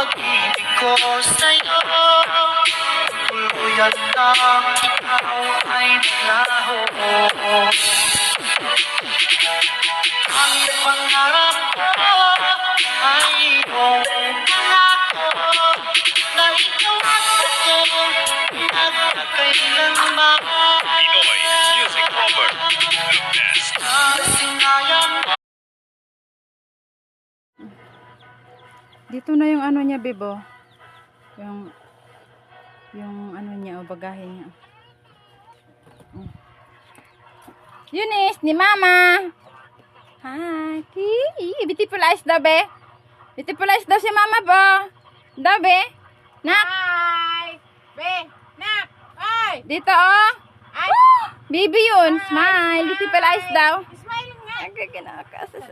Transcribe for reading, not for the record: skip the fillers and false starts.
pag-ibig ko sa'yo. Tuluyan lang ikaw ay naglaho. Ang pangarap ko ay iyong pangako na ikaw at ako nagkakailanman. Pinoy Music Lover, the best. Sinayang Dito na yung ano niya, bebo. Yung ano niya, o bagahe niya. Eunice, ni Mama. Hi. Beautiful eyes daw, be. Beautiful eyes daw si Mama po. Daw, be. Nak. Hi! Be! Nak! Ay! Dito, oh. Ay! Baby yun. Smile. Beautiful eyes daw. Smiling nga! Ang gaganakasas.